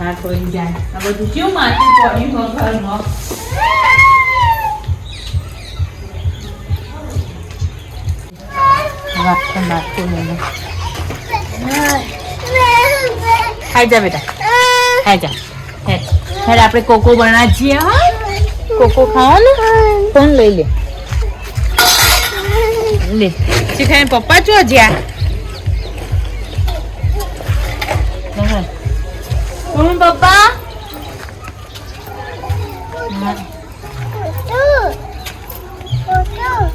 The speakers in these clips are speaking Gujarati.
હા કોઈ જાય આ બધું શું માટી પડ્યું હો ઘરમાં વાટકો નાખો મને ખાઈ જા બેટા ખાઈ જા હેડ આપણે કોકો બનાવીએ છીએ હા કોકો ખાવાનું કોણ લઈ લે લે શીખાય પપ્પા ચો જ્યાં કોણ પપ્પા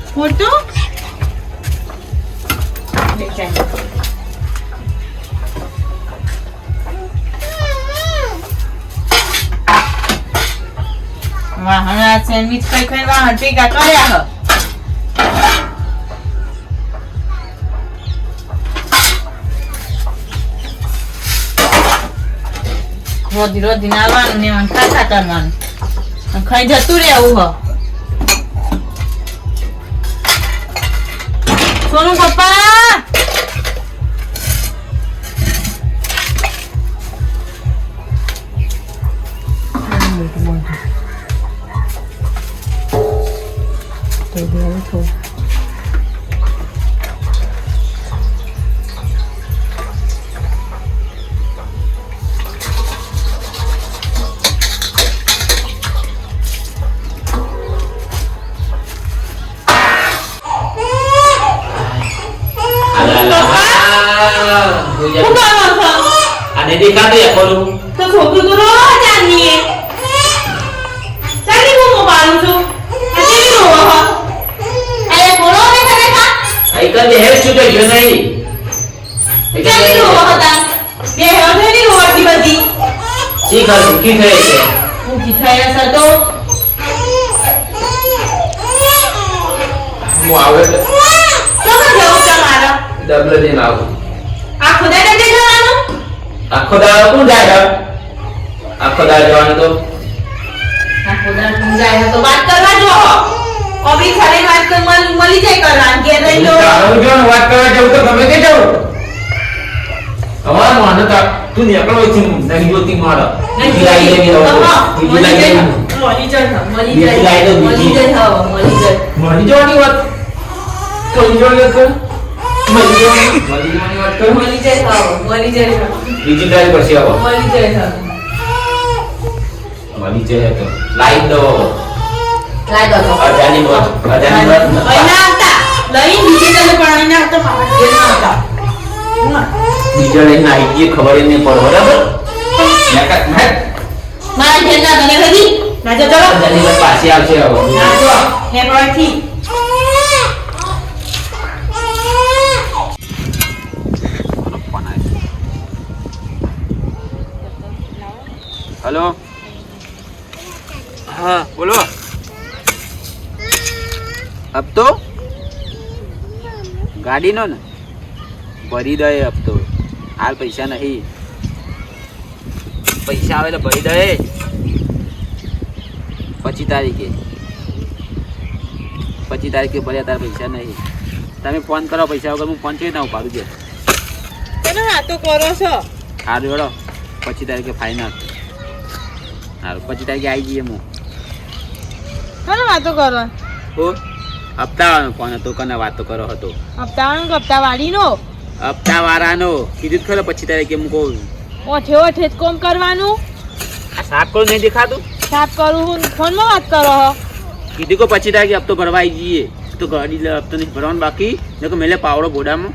ફોટો વાહ સેન્ડવિચ ખાઈ ખાઈ વાહ ટીકા કર્યા રોજી રોજી નાવાનું ને ખાતા કરવાનું ખાઈ જતું રહેવું હ સોનુ પપ્પા અને દેખાતો યા કરું તો છોકરું તો રોજ આની ચાલી હું મોબાઈલ છું આથી રોવો હો અરે બોલો ને ખરે ખા આઈ કલ હેર છૂટે ગયો નહીં ચાલી રોવો હતા બે હથેની રોવાતી બધી સી કરું કી થાય છે હું કી થાય છે તો હું આવે તો જવું તમારા ડબલ દે આવું આખો દાડે દે જવાનું આખો દાડો કોણ જાય આખો દાડો જવાનું તો આખો દાડે કોણ જાય તો વાત કરવા જો ઓબી ખાલી વાત કર મળી જાય કરવાનું કે રહી લો તારું જો વાત કરવા જવું તો તમે કે જાવ તમાર માનો તા તું નીકળો છે નહીં જોતી મારા નહીં લાઈ લેવી મળી જાય મળી જાય મળી જાય મળી જવાની વાત કોઈ જોડે કર મળી જવાની વાત કર મળી જાય બીજી ટાઈમ પછી આવો મળી જાય તો લાઈ દો લાઈ દો અજાની વાત અહીંના હતા લઈ બીજી તને પણ અહીંના હતા મારા ઘેર ના હતા બીજા લઈને આવી ગઈ ખબર એને પર બરાબર મારા ઘેર ના તને હજી ના જો ચલો અજાની વાત પાછી આવશે હવે ના જો ને પરથી हेलो हाँ बोलो अब तो गाड़ी नो ना भरी दे अब तो हाल पैसा नहीं पैसा आवे तो भरी दे 25 तारीखे 25 तारीखे भर्या तार पैसा नहीं તમે ફોન કરો પૈસા વગર હું ફોન છે ના ઉપાડું છે તને વાતો કરો છો સારું હેડો 25 તારીખે ફાઇનલ સારું 25 તારીખે આવી જઈએ હું તને વાતો કરો ઓ હપ્તાવાળાનો ફોન હતો કને વાતો કરો હતો હપ્તાવાળો કે હપ્તાવાળીનો હપ્તાવાળાનો કીધું ખરો 25 તારીખે હું કહું ઓઠે ઓઠે જ કોમ કરવાનું આ સાફ કરું નહીં દેખાતું સાફ કરું ફોનમાં વાત કરો હો કીધું કે 25 તારીખે હપ્તો ભરવા આવી જઈએ તો ગાડી હપ્તો નહીં ભરવાનું બાકી ને કે મેલે પાવડો ગોડામાં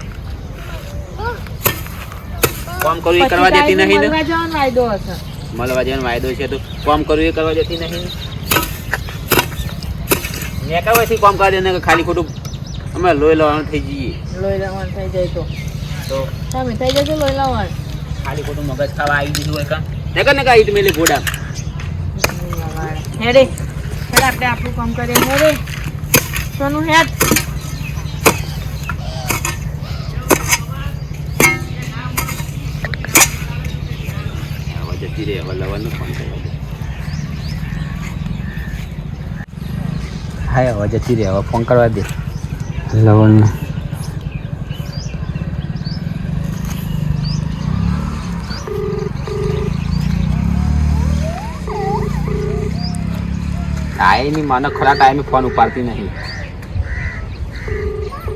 કામ કરું એ કરવા દેતી નહીં ને મળવા જવાનો વાયદો હશે મળવા જવાનો વાયદો છે તો કામ કરું એ કરવા દેતી નહીં ને કહેવાથી કામ કરી દે ને ખાલી ખોટું અમે લોહી લેવાનું થઈ જઈએ લોહી લેવાનું થઈ જાય તો તમે થઈ જશે લોહી લેવાનું ખાલી ખોટું મગજ ખાવા આવી દીધું હોય કાં ને કાંઈ મેલે ગોડા હેડે હેડ આપણે આપણું કામ કરીએ હેડે સોનું હેડ જતી રહે હવે લવનનો ફોન કરવા દે હા હવે જતી રહે હવે ફોન કરવા દે લવનનો આય ની મને ખરા ટાઈમે ફોન ઉપાડતી નહીં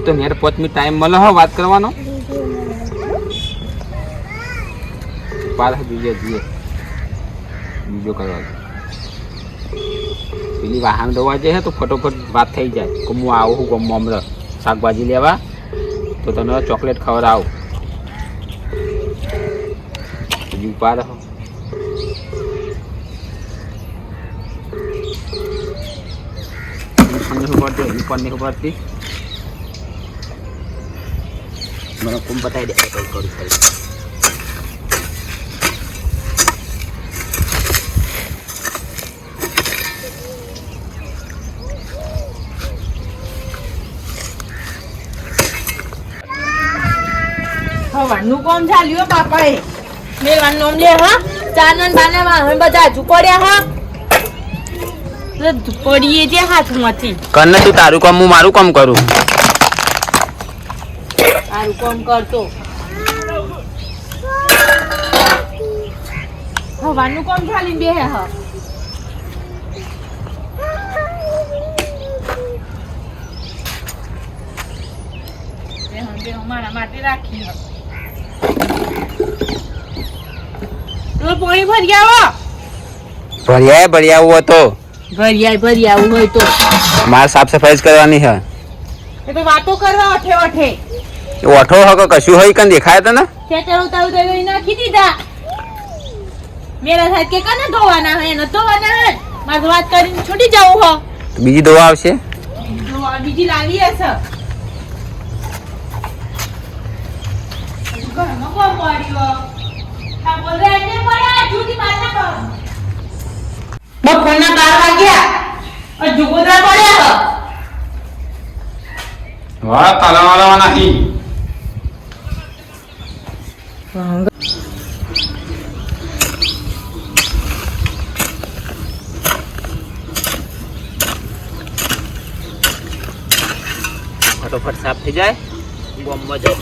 તો મેરે 5 મિનિટ ટાઈમ મળે હો વાત કરવાનો પાછા બીજો કરવા પેલી વાહન દવા જે તો ફટોફટ વાત થઈ જાય કે હું આવું છું ગમો હમણાં શાકભાજી લેવા તો તમે ચોકલેટ ખવડાવ બીજું પાડ પરની ઉપરથી મને કોમ બતાવી દે કઈ કરું હવાનું કોમ ચાલ્યું બાપાએ મેલવાનું નામ લે હા ચાનન બાનામાં હવે બધા ઝુકોડ્યા હા ઝુકોડીએ જે હાથમાંથી કને તું તારું કામ હું મારું કામ કરું સારું કામ કરતો હવાનું કોમ ચાલી બે હા મારા માટે રાખી પાણી ભરી આવો ભરી આવું તો ભરી આવું હોય તો મારે સાફ સફાઈ જ કરવાની છે એ તો વાતો કરવા ઓઠે ઓઠો હકો કશું હોય કન દેખાય તને ખેતર ઉતારું નાખી દીધા મેરા સાહેબ કે કને ધોવાના હે ન ધોવાના હે મારે વાત કરીને છૂટી જાવું હો બીજી દવા આવશે બીજી લાવી હશે ઘરમાં કોણ પડ્યો આ બોલે એને પડ્યા જુદી મારના કર બપોરના 12 વાગ્યા આ જુગોદરા પડ્યા વાહ તાલાવાળા નહીં ફટોફટ સાફ થઈ જાય બોમ્બમાં જાવ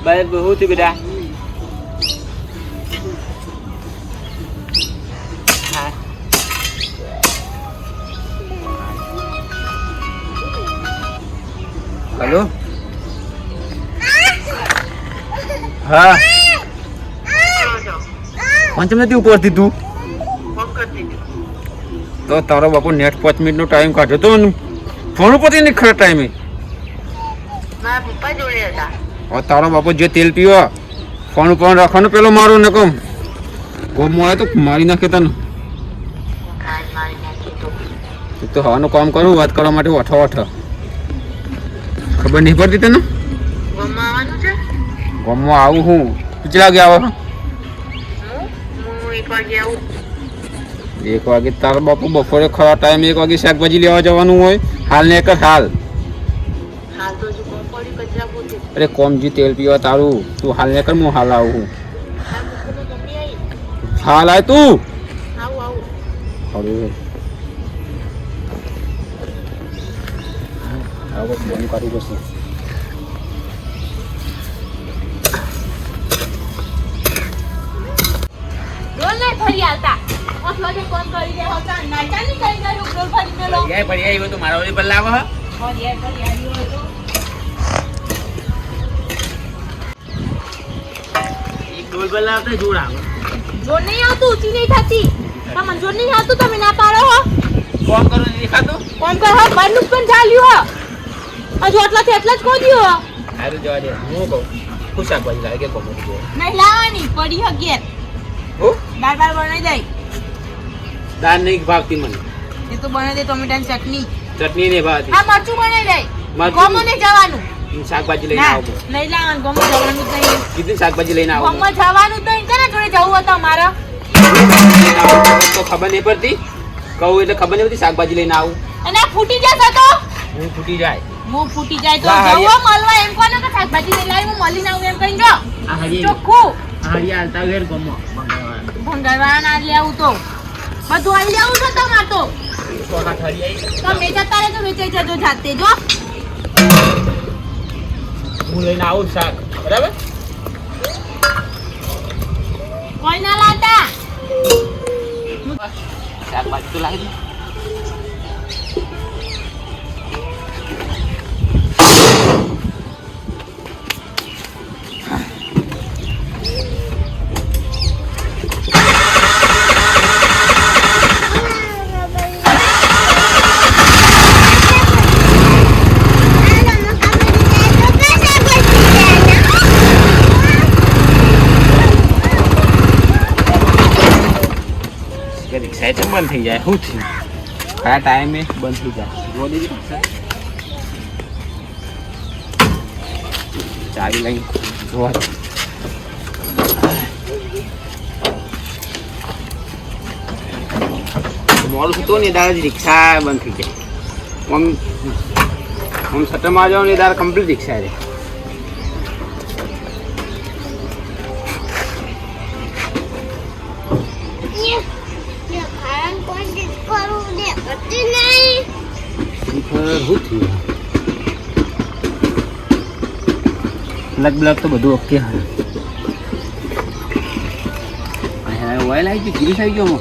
બાય બહુ થી બેટા હેલો હા પંચમ નથી ઉપરથી તું તો તારો બાપુ નેટ 5 મિનિટનો ટાઈમ કાઢ્યો તો ફોન ઉપર નહીં ખરા ટાઈમે મારા પપ્પા જોડે હતા તારો બાપુ જે તેલ પીવો ફોન ઉપર રાખવાનું પેલો મારો ને કમ ગોમ મળે તો મારી નાખે તને તો હવાનું કામ કરું વાત કરવા માટે ઓઠો ખબર નહીં પડતી તને ગમમાં આવું હું કેટલા વાગે આવો 1 વાગે તારો બાપુ બપોરે ખરા ટાઈમ 1 વાગે શાકભાજી લેવા જવાનું હોય હાલ ને એક હાલ અરે કોમજી તેલ પીવા તારું તું હાલ ને કર હું હાલ આવું હાલ આય તું અરે આવો બંધ કરી દેશે ફરી આવતા 8 વાગે ફોન કરી દે હોતા નાચા ની કરી ગયો ડોલ ફરી મેલો પડી આવ્યો તો મારા ઓલી પર લાવો હ ફરી આવ્યો તો એક ડોલ પર લાવતા જોડ આવે જોર નહીં આવતું ઊંચી નહીં થતી તમને જોર નહીં આવતું તમે ના પાડો હો કોમ કરો નહીં દેખાતું કોમ કર હો બરનું પણ ચાલ્યું હો હજુ એટલા જ ખોદ્યું હો હારું જવા દે હું કહું ખુશ શાકભાજી લાગે કે કોમ નહીં લાવવાની પડી હો ઘેર હો દાળ બનાવી દઈ દાળ નહીં ભાવતી મને એ તો બનાવી દે ટમેટાની ચટણી ચટણી નહીં ભાવતી હા મરચું બનાવી દઈ મરચું? ગોમો ને જવાનું શાકભાજી લઈને આવો નહીં લાવવાનું ગોમો જવાનું જ નહીં કીધું શાકભાજી લઈને આવો ગોમો જવાનું જ નહીં કરે જોડે જવું હતું અમારે તો ખબર નહીં પડતી કહું એટલે ખબર નહીં પડતી શાકભાજી લઈને આવું અને ફૂટી જશે તો હું ફૂટી જાય હું ફૂટી જાય તો વાહ, જવો મળવા એમ કોને કે શાકભાજી લઈ લાવી હું મળીને આવું એમ કહીને જો આ હરી ચોખ્ખું હરી હાલતા ઘેર ગમો ભંગારવાળા ના લઈ આવું તો બધું આવી લેવું છે તમારે તો સોના ઠરી આવી તમે જતા રહેજો, વેચાઈ જજો જાતે જો. હું લઈને આવું શાક બરાબર કોઈ ના લાતા. શાકભાજી તો લાવી દે રિક્ષા તો બંધ થઈ જાય શું થયું કયા ટાઈમે બંધ થઈ જાય જોવા દેવી રિક્ષા ચાવી લઈ જોવા દે. મોડું થતું ને દાદા રિક્ષા બંધ થઈ જાય આમ સટરમાં જાઓ ને દાદા કમ્પ્લીટ રિક્ષા રહે લગ બ્લગ તો બધું ઓકે હા ઓઇલ આવી ગયું ગીરીસ આવી ગયો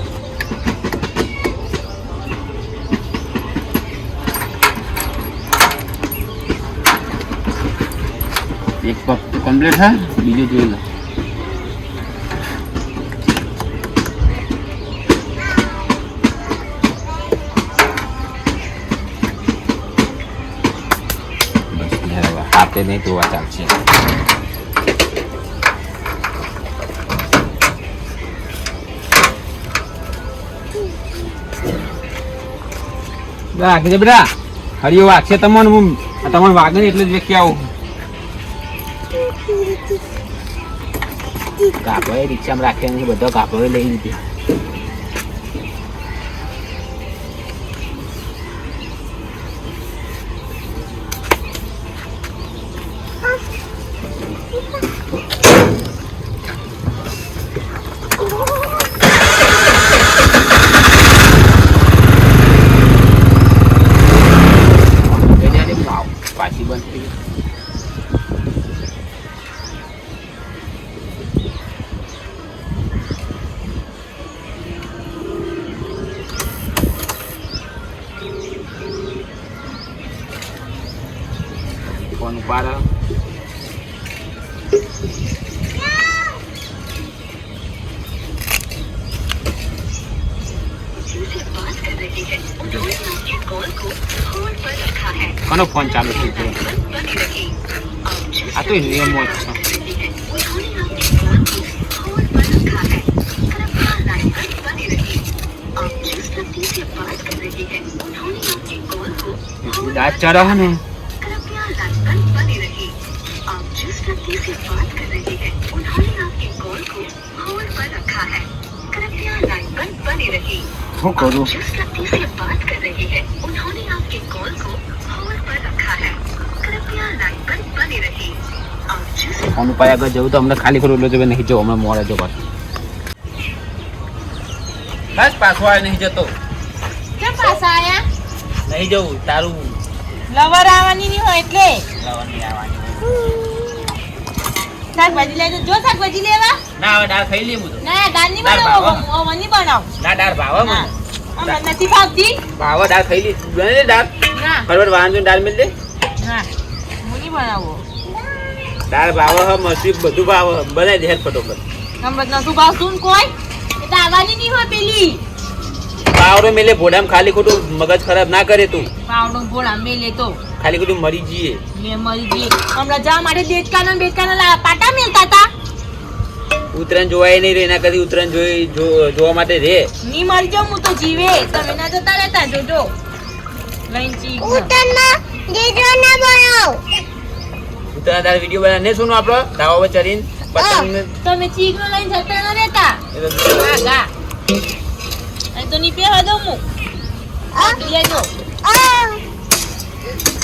એક પગ કમ્પ્લીટ હા બીજું જોઈ લો હાથે નહીં ધોવા ચાલશે રાખજે બેટા હરિયો વાગશે તમને વાગે ને એટલે જ વેચી આવું કાપડે રિક્ષામાં રાખ્યા નથી બધો કાપડે લઈ લીધી પાછી બંધ થઈ ફોન ઉપાડ કોનો ફોન ચાલુ થઈ ગયો આ તો નિયમો જ છે દાંત ચઢો ને શું કરું ફોન ઉપર આગળ જવું તો અમને ખાલી ખરું એટલે નહીં જવું હમણાં મોડે જો પાછું બસ પાછો આવે નહીં જતો કેમ પાછા આયા? નહીં જવું તારું લવર આવવાની નહીં હોય એટલે લવર નહીં આવવાની શાકભાજી લઈ જો શાકભાજી લેવા ના હવે દાળ ખાઈ લેવું તો ના દાળ નહીં દાળ બનાવો ભાવે? ઓવન નહીં બનાવ ના દાળ ભાવે મને અમને નથી ભાવતી ભાવે દાળ ખાઈ લી બને દે દાળ ના બરાબર વાંધો દાળ મિલ દે ના હું નહીં બનાવો દાળ ભાવે હ મસી બધું ભાવે બનાવી દે ફટોફટ નંબર નતું ભાવતું ને કોઈ એ તો આવવાની નહીં હોય પેલી પાવડો મેલે ભોડામાં ખાલી ખોટું મગજ ખરાબ ના કરે તું પાવડો ભોળા મેલે તો ખાલી ખોટું મરી જઈએ મેં મરી ગઈ હમણાં જવા માટે દેડકાના બેડકાના પાટા મેલતા હતા ઉત્તરાયણ જોવાય નહીં રે એના કદી ઉત્તરાયણ જોવા માટે રે ની મરી જાઉં હું તો જીવે તમે ના જતા રહેતા જોજો લઈને ચીક ઉત્તરાયણ તાર વિડીયો બનાવીને સુનો આપણો ધાવા પર ચડીને પતંગ તમે ચીક નો લઈને જતા ન રહેતા ગા અહીં તો ની પહેવા દઉં હું લેજો